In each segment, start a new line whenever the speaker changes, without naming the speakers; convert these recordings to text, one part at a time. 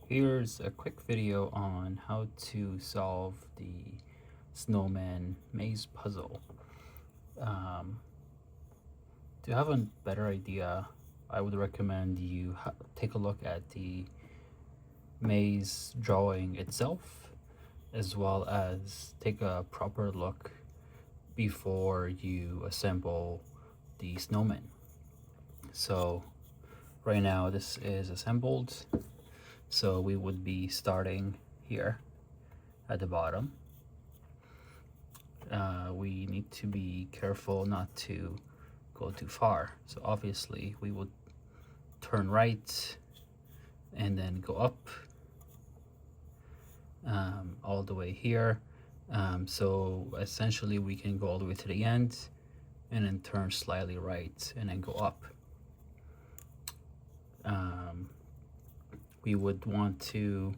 Here's a quick video on how to solve the Snowman maze puzzle. To have a better idea, I would recommend you take a look at the maze drawing itself, as well as take a proper look before you assemble the snowman. So right now this is assembled. So we would be starting here at the bottom. We need to be careful not to go too far. So obviously we would turn right and then go up all the way here. So essentially we can go all the way to the end and then turn slightly right and then go up. We would want to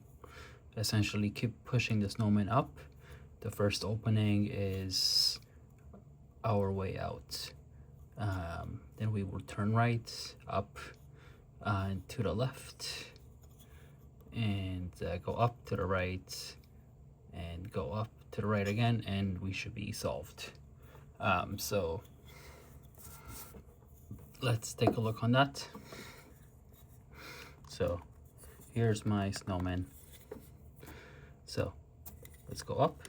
essentially keep pushing the snowman up. The first opening is our way out. Then we will turn right, up, to the left, and go up to the right, and go up to the right again, and we should be solved. So let's take a look on that. So here's my snowman. So let's go up.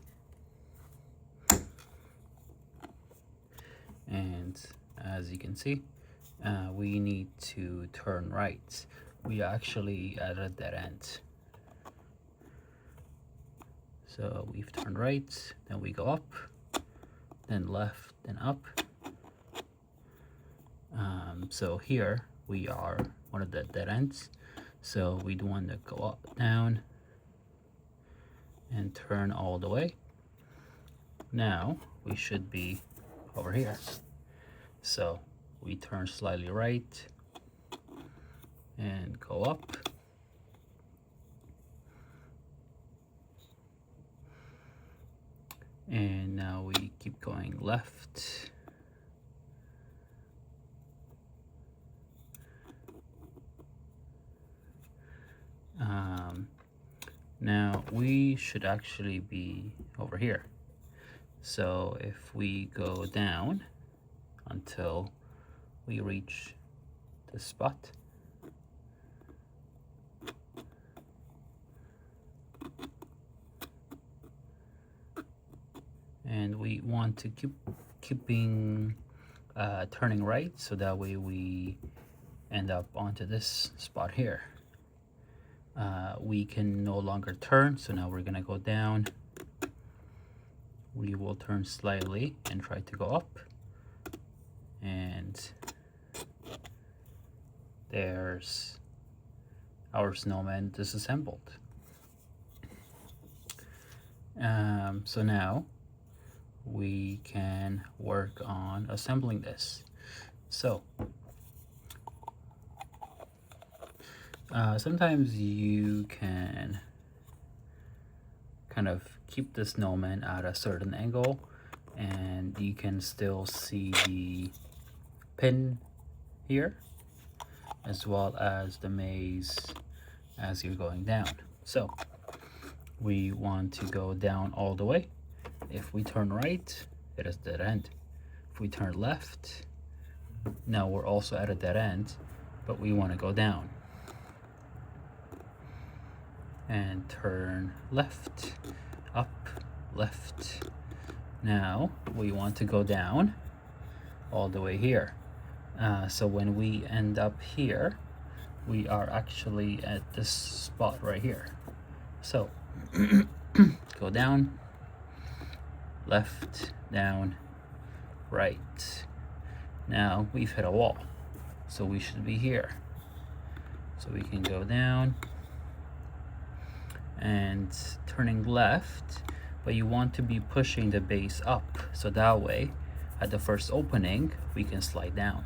And as you can see, we need to turn right. We actually at a dead end. So we've turned right, then we go up, then left, then up. So here we are one of the dead ends. So we'd want to go up, down, and turn all the way. Now we should be over here. So we turn slightly right and go up. And now we keep going left. Now we should actually be over here. So if we go down until we reach this spot, and we want to keeping turning right, so that way we end up onto this spot here. We can no longer turn, so now we're gonna go down. We will turn slightly and try to go up, and there's our snowman disassembled. So now we can work on assembling this. So sometimes you can kind of keep the snowman at a certain angle, and you can still see the pin here, as well as the maze as you're going down. So we want to go down all the way. If we turn right, it is dead end. If we turn left, now we're also at a dead end, but we want to go down. And turn left, up, left. Now we want to go down all the way here. So when we end up here, we are actually at this spot right here. So go down, left, down, right. Now we've hit a wall, so we should be here. So we can go down and turning left, but you want to be pushing the base up, so that way at the first opening we can slide down.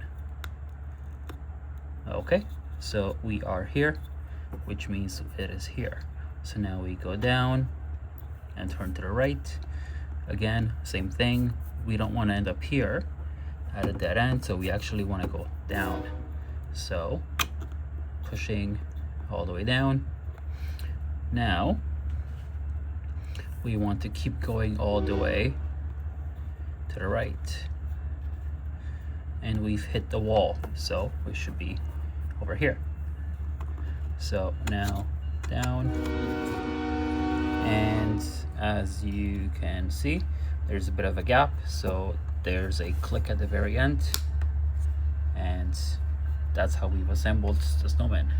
Okay, so we are here, which means it is here. So now we go down and turn to the right. Again, same thing. We don't want to end up here at a dead end, so we actually want to go down. So pushing all the way down. Now we want to keep going all the way to the right, and we've hit the wall, so we should be over here. So now down, and as you can see, there's a bit of a gap, so there's a click at the very end, and that's how we've assembled the snowman.